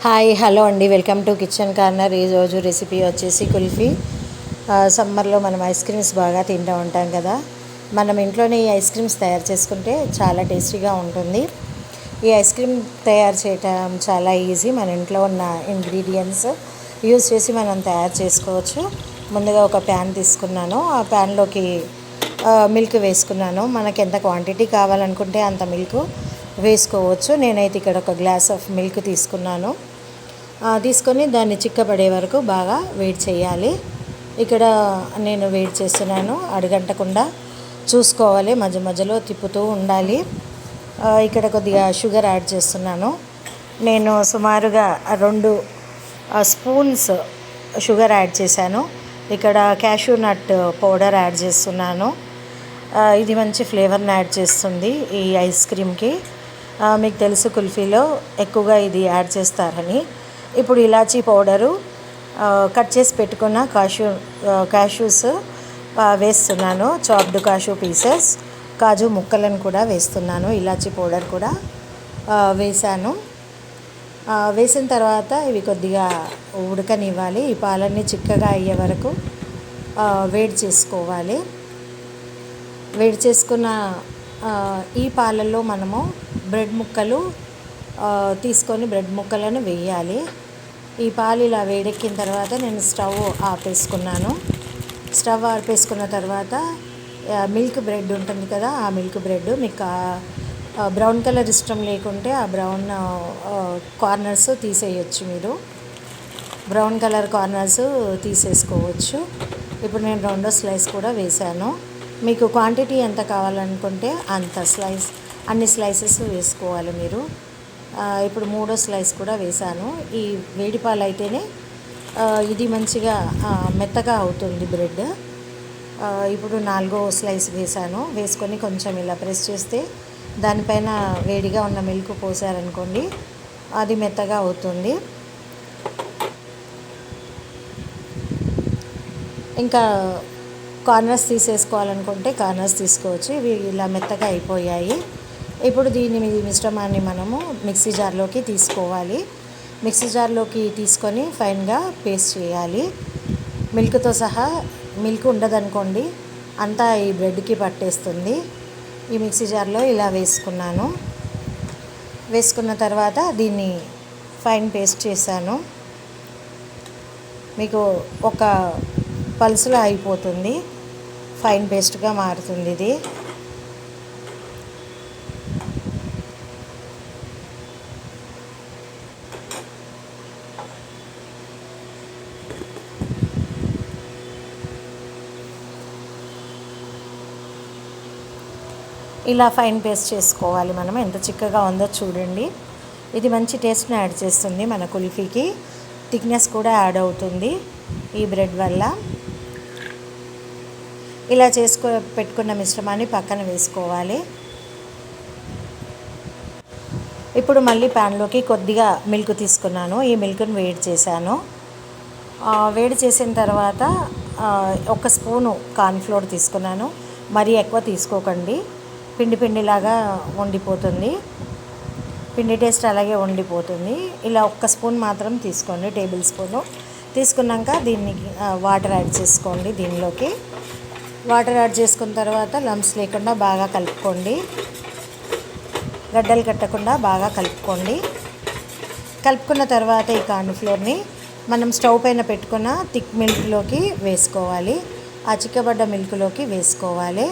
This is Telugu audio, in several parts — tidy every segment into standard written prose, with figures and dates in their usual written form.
హాయ్ హలో అండి, వెల్కమ్ టు కిచెన్ కార్నర్. ఈరోజు రెసిపీ వచ్చేసి కుల్ఫీ. సమ్మర్లో మనం ఐస్ క్రీమ్స్ బాగా తింటూ ఉంటాం కదా. మనం ఇంట్లోనే ఈ ఐస్ క్రీమ్స్ తయారు చేసుకుంటే చాలా టేస్టీగా ఉంటుంది. ఈ ఐస్ క్రీమ్ తయారు చేయటం చాలా ఈజీ. మన ఇంట్లో ఉన్న ఇంగ్రీడియంట్స్ యూజ్ చేసి మనం తయారు చేసుకోవచ్చు. ముందుగా ఒక ప్యాన్ తీసుకున్నాను. ఆ ప్యాన్లోకి మిల్క్ వేసుకున్నాను. మనకి ఎంత క్వాంటిటీ కావాలనుకుంటే అంత మిల్క్ వేసుకోవచ్చు. నేనైతే ఇక్కడ ఒక గ్లాస్ ఆఫ్ మిల్క్ తీసుకున్నాను. తీసుకొని దాన్ని చిక్కబడే వరకు బాగా వేడి చేయాలి. ఇక్కడ నేను వేడి చేస్తున్నాను. అడుగంటకుండా చూసుకోవాలి, మధ్య మధ్యలో తిప్పుతూ ఉండాలి. ఇక్కడ కొద్దిగా షుగర్ యాడ్ చేస్తున్నాను. నేను సుమారుగా 2 స్పూన్స్ షుగర్ యాడ్ చేశాను. ఇక్కడ క్యాషూ నట్ పౌడర్ యాడ్ చేస్తున్నాను. ఇది మంచి ఫ్లేవర్ని యాడ్ చేస్తుంది ఈ ఐస్ క్రీమ్కి. మీకు తెలుసు కుల్ఫీలో ఎక్కువగా ఇది యాడ్ చేస్తారని. ఇప్పుడు ఇలాచీ పౌడరు, కట్ చేసి పెట్టుకున్న కాషూస్ వేస్తున్నాను. చాప్డ్ కాషూ పీసెస్, కాజు ముక్కలను కూడా వేస్తున్నాను. ఇలాచీ పౌడర్ కూడా వేసాను. వేసిన తర్వాత ఇవి కొద్దిగా ఉడకనివ్వాలి. ఈ పాలన్నీ చిక్కగా అయ్యే వరకు వేడి చేసుకోవాలి. వేడి చేసుకున్న ఈ పాలల్లో మనము బ్రెడ్ ముక్కలు తీసుకొని బ్రెడ్ ముక్కలను వేయాలి. ఈ పాలు ఇలా వేడెక్కిన తర్వాత నేను స్టవ్ ఆపేసుకున్నాను. స్టవ్ ఆపేసుకున్న తర్వాత మిల్క్ బ్రెడ్ ఉంటుంది కదా, ఆ మిల్క్ బ్రెడ్ మీకు బ్రౌన్ కలర్ ఇష్టం లేకుంటే ఆ బ్రౌన్ కార్నర్స్ తీసేయచ్చు. మీరు బ్రౌన్ కలర్ కార్నర్స్ తీసేసుకోవచ్చు. ఇప్పుడు నేను 2వ స్లైస్ కూడా వేసాను. మీకు క్వాంటిటీ ఎంత కావాలనుకుంటే అంత అన్ని స్లైసెస్ వేసుకోవాలి మీరు. ఇప్పుడు 3వ స్లైస్ కూడా వేసాను. ఈ వేడి పాలు అయితేనే ఇది మంచిగా మెత్తగా అవుతుంది బ్రెడ్. ఇప్పుడు 4వ స్లైస్ వేసాను. వేసుకొని కొంచెం ఇలా ప్రెస్ చేస్తే దానిపైన వేడిగా ఉన్న మిల్క్ పోసారనుకోండి, అది మెత్తగా అవుతుంది. ఇంకా కార్నర్స్ తీసేసుకోవాలనుకుంటే కార్నర్స్ తీసుకోవచ్చు. ఇవి ఇలా మెత్తగా అయిపోయాయి. ఇప్పుడు మిశ్రమాన్ని మనము మిక్సీ జార్లోకి తీసుకోవాలి. మిక్సీ జార్లోకి తీసుకొని ఫైన్గా పేస్ట్ చేయాలి. మిల్క్తో సహా. మిల్క్ ఉండదనుకోండి, అంతా ఈ బ్రెడ్కి పట్టేస్తుంది. ఈ మిక్సీ జార్లో ఇలా వేసుకున్నాను. వేసుకున్న తర్వాత దీన్ని ఫైన్ పేస్ట్ చేశాను. మీకు ఒక పల్స్లో అయిపోతుంది, ఫైన్ పేస్ట్గా మారుతుంది ఇది. ఇలా ఫైన్ పేస్ట్ చేసుకోవాలి. మనం ఎంత చిక్కగా ఉందో చూడండి. ఇది మంచి టేస్ట్ని యాడ్ చేస్తుంది మన కుల్ఫీకి. థిక్నెస్ కూడా యాడ్ అవుతుంది ఈ బ్రెడ్ వల్ల. ఇలా పెట్టుకున్న మిశ్రమాన్ని పక్కన వేసుకోవాలి. ఇప్పుడు మళ్ళీ ప్యాన్లోకి కొద్దిగా మిల్క్ తీసుకున్నాను. ఈ మిల్క్ని వేడి చేశాను. వేడి చేసిన తర్వాత 1 స్పూను కార్న్ఫ్లోర్ తీసుకున్నాను. మరీ ఎక్కువ తీసుకోకండి, పిండిలాగా వండిపోతుంది. పిండి టేస్ట్ అలాగే వండిపోతుంది. ఇలా 1 స్పూన్ మాత్రం తీసుకోండి, టేబుల్ స్పూను. తీసుకున్నాక దీన్ని వాటర్ యాడ్ చేసుకోండి. దీనిలోకి వాటర్ యాడ్ చేసుకున్న తర్వాత లంప్స్ లేకుండా బాగా కలుపుకోండి. గడ్డలు కట్టకుండా బాగా కలుపుకోండి. కలుపుకున్న తర్వాత ఈ కార్న్ఫ్లోర్ని మనం స్టవ్ పైన పెట్టుకున్న థిక్ మిల్క్లోకి వేసుకోవాలి. ఆ చిక్కబడ్డ మిల్క్లోకి వేసుకోవాలి.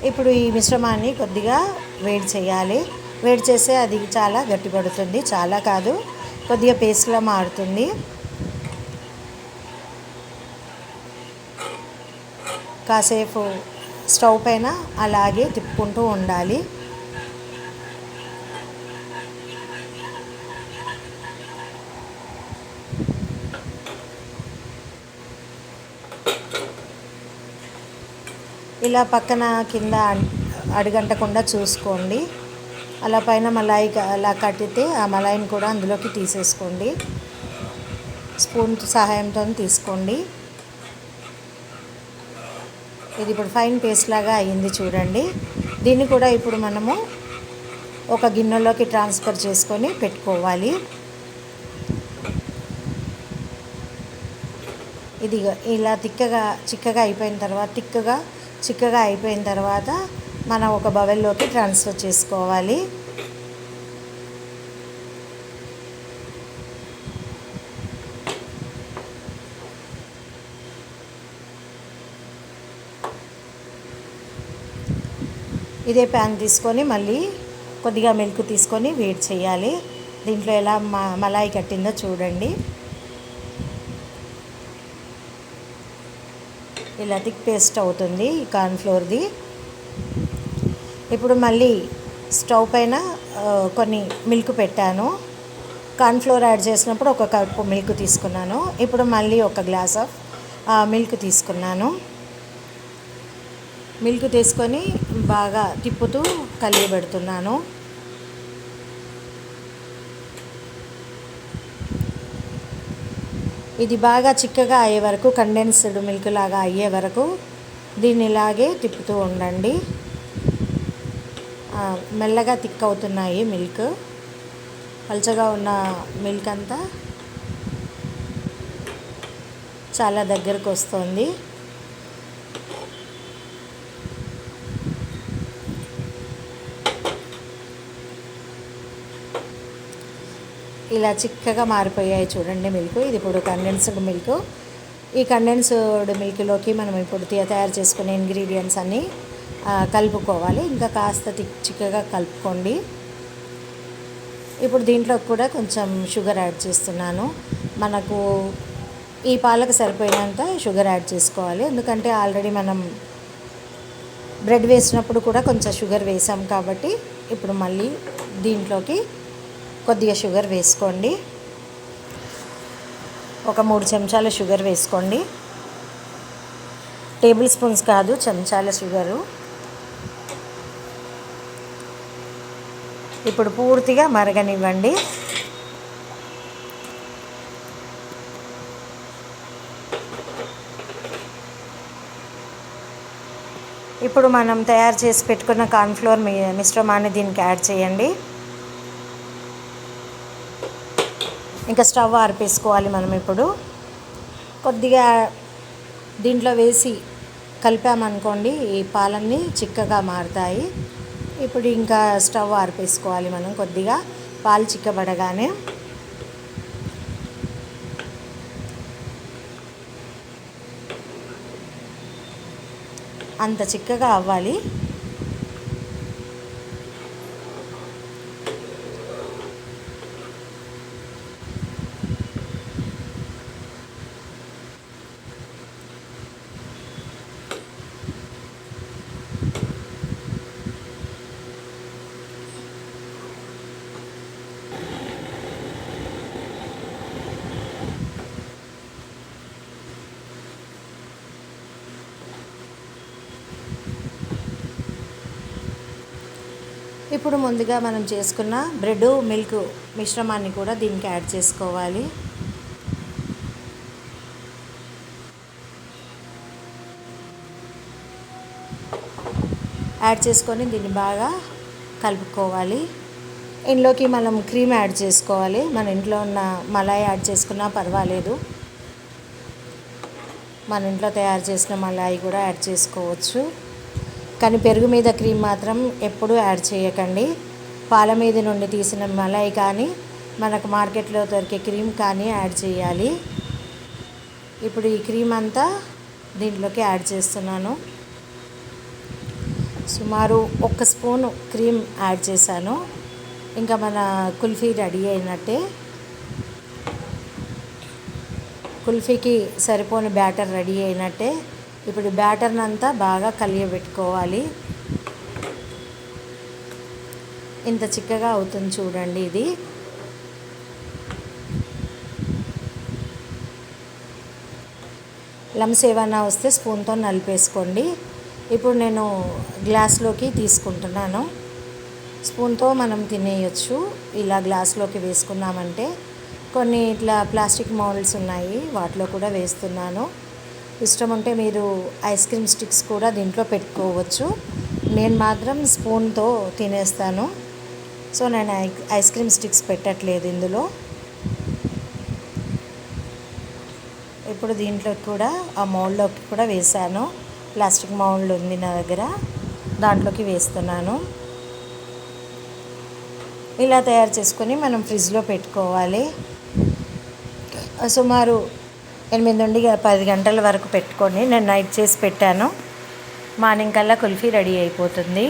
ఇప్పుడు ఈ మిశ్రమాన్ని కొద్దిగా వేడి చేయాలి. వేడి చేస్తే అది చాలా గట్టిపడుతుంది. చాలా కాదు, కొద్దిగా పేస్ట్లా మారుతుంది. కాసేపు స్టవ్ పైన అలాగే తిప్పుకుంటూ ఉండాలి. ఇలా పక్కన కింద అడుగంటకుండా చూసుకోండి. అలా పైన మలాయి అలా కట్టితే ఆ మలాయిని కూడా అందులోకి తీసేసుకోండి. స్పూన్ సహాయంతో తీసుకోండి. ఇది ఇప్పుడు ఫైన్ పేస్ట్ లాగా అయ్యింది చూడండి. దీన్ని కూడా ఇప్పుడు మనము ఒక గిన్నెలోకి ట్రాన్స్ఫర్ చేసుకొని పెట్టుకోవాలి. ఇది ఇలా చిక్కగా అయిపోయిన తర్వాత మనం ఒక బౌల్లోకి ట్రాన్స్ఫర్ చేసుకోవాలి. ఇదే ప్యాన్ తీసుకొని మళ్ళీ కొద్దిగా మిల్క్ తీసుకొని వేడి చేయాలి. దీంట్లో ఎలా మలాయి కట్టిందో చూడండి. ఇలా థిక్ పేస్ట్ అవుతుంది ఈ కార్న్ఫ్లోర్ది. ఇప్పుడు మళ్ళీ స్టవ్ పైన కొన్ని మిల్క్ పెట్టాను. కార్న్ఫ్లోర్ యాడ్ చేసినప్పుడు ఒక కప్పు మిల్క్ తీసుకున్నాను. ఇప్పుడు మళ్ళీ ఒక గ్లాస్ ఆఫ్ మిల్క్ తీసుకున్నాను. మిల్క్ తీసుకొని బాగా తిప్పుతూ కలియబెడుతున్నాను. ఇది బాగా చిక్కగా అయ్యే వరకు, కండెన్స్డ్ మిల్క్ లాగా అయ్యే వరకు దీన్ని ఇలాగే తిప్పుతూ ఉండండి. మెల్లగా థిక్ అవుతున్నాయి మిల్క్. పల్చగా ఉన్న మిల్క్ అంతా చాలా దగ్గరకు వస్తుంది. ఇలా చిక్కగా మారిపోయాయి చూడండి మిల్క్. ఇది ఇప్పుడు కండెన్స్డ్ మిల్క్. ఈ కండెన్స్డ్ మిల్క్లోకి మనం ఇప్పుడు తయారు చేసుకునే ఇంగ్రీడియంట్స్ అన్నీ కలుపుకోవాలి. ఇంకా కాస్త చిక్కగా కలుపుకోండి. ఇప్పుడు దీంట్లో కూడా కొంచెం షుగర్ యాడ్ చేస్తున్నాను. మనకు ఈ పాలకు సరిపోయినంత షుగర్ యాడ్ చేసుకోవాలి. ఎందుకంటే ఆల్రెడీ మనం బ్రెడ్ వేసినప్పుడు కూడా కొంచెం షుగర్ వేసాం కాబట్టి ఇప్పుడు మళ్ళీ దీంట్లోకి కొద్దిగా షుగర్ వేసుకోండి. ఒక 3 చెంచాల షుగర్ వేసుకోండి. టేబుల్ స్పూన్స్ కాదు, చెంచాల షుగరు. ఇప్పుడు పూర్తిగా మరగనివ్వండి. ఇప్పుడు మనం తయారు చేసి పెట్టుకున్న కార్న్ఫ్లోర్ మిశ్రమాన్ని దీనికి యాడ్ చేయండి. ఇంకా స్టవ్ ఆర్పేసుకోవాలి. మనం ఇప్పుడు కొద్దిగా దీంట్లో వేసి కలిపామనుకోండి, ఈ పాలన్నీ చిక్కగా మారుతాయి. ఇప్పుడు ఇంకా స్టవ్ ఆర్పేసుకోవాలి. మనం కొద్దిగా పాలు చిక్కబడగానే అంత చిక్కగా అవ్వాలి. ఇప్పుడు ముందుగా మనం చేసుకున్న బ్రెడ్ మిల్క్ మిశ్రమాన్ని కూడా దీనికి యాడ్ చేసుకోవాలి. యాడ్ చేసుకొని దీన్ని బాగా కలుపుకోవాలి. ఇందులోకి మనం క్రీమ్ యాడ్ చేసుకోవాలి. మన ఇంట్లో ఉన్న మలాయి యాడ్ చేసుకున్నా పర్వాలేదు. మన ఇంట్లో తయారు చేసిన మలాయి కూడా యాడ్ చేసుకోవచ్చు. కానీ పెరుగు మీద క్రీమ్ మాత్రం ఎప్పుడూ యాడ్ చేయకండి. పాల మీద నుండి తీసిన మలాయి కానీ మనకు మార్కెట్లో దొరికే క్రీమ్ కానీ యాడ్ చేయాలి. ఇప్పుడు ఈ క్రీమ్ అంతా దీంట్లోకి యాడ్ చేస్తున్నాను. సుమారు 1 స్పూను క్రీమ్ యాడ్ చేశాను. ఇంకా మన కుల్ఫీ రెడీ అయినట్టే. కుల్ఫీకి సరిపోని బ్యాటర్ రెడీ అయినట్టే. ఇప్పుడు బ్యాటర్ని అంతా బాగా కలియబెట్టుకోవాలి. ఇంత చిక్కగా అవుతుంది చూడండి. ఇది లమ్స్ ఏమైనా వస్తే స్పూన్తో నలిపేసుకోండి. ఇప్పుడు నేను గ్లాస్లోకి తీసుకుంటున్నాను. స్పూన్తో మనం తినేయచ్చు. ఇలా గ్లాస్లోకి వేసుకున్నామంటే కొన్ని ఇట్లా ప్లాస్టిక్ మౌల్డ్స్ ఉన్నాయి, వాటిలో కూడా వేస్తున్నాను. ఇష్టం ఉంటే మీరు ఐస్ క్రీమ్ స్టిక్స్ కూడా దీంట్లో పెట్టుకోవచ్చు. నేను మాత్రం స్పూన్తో తినేస్తాను. సో నేను ఐస్ క్రీమ్ స్టిక్స్ పెట్టట్లేదు ఇందులో. ఇప్పుడు దీంట్లో కూడా ఆ మౌల్డ్లోకి కూడా వేసాను. ప్లాస్టిక్ మౌల్డ్ ఉంది నా దగ్గర, దాంట్లోకి వేస్తున్నాను. ఇలా తయారు చేసుకొని మనం ఫ్రిడ్జ్లో పెట్టుకోవాలి. సుమారు 8 నుండి 10 గంటల వరకు పెట్టుకొని నేను నైట్ చేసి పెట్టాను. మార్నింగ్ కల్లా కుల్ఫీ రెడీ అయిపోతుంది.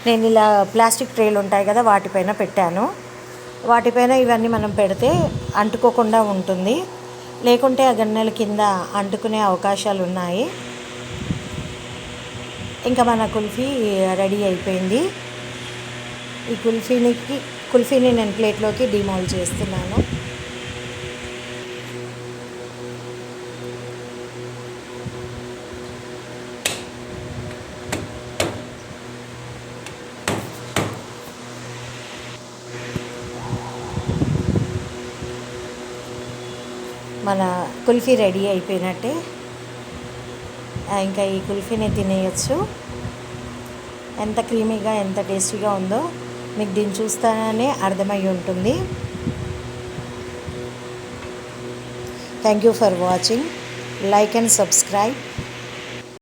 నేను ఇలా ప్లాస్టిక్ ట్రేలు ఉంటాయి కదా, వాటిపైన పెట్టాను. వాటిపైన ఇవన్నీ మనం పెడితే అంటుకోకుండా ఉంటుంది, లేకుంటే ఆ గన్నెల కింద అంటుకునే అవకాశాలు ఉన్నాయి. ఇంకా మన కుల్ఫీ రెడీ అయిపోయింది. ఈ కుల్ఫీని నేను ప్లేట్లోకి డిమోల్డ్ చేస్తున్నాను. మన కుల్ఫీ రెడీ అయిపోయినట్టే. ఇంకా ఈ కుల్ఫీని తినేయచ్చు. ఎంత క్రీమీగా, ఎంత టేస్టీగా ఉందో మీకు దీన్ని చూస్తానే అర్థమై ఉంటుంది. Thank you for watching. Like and subscribe.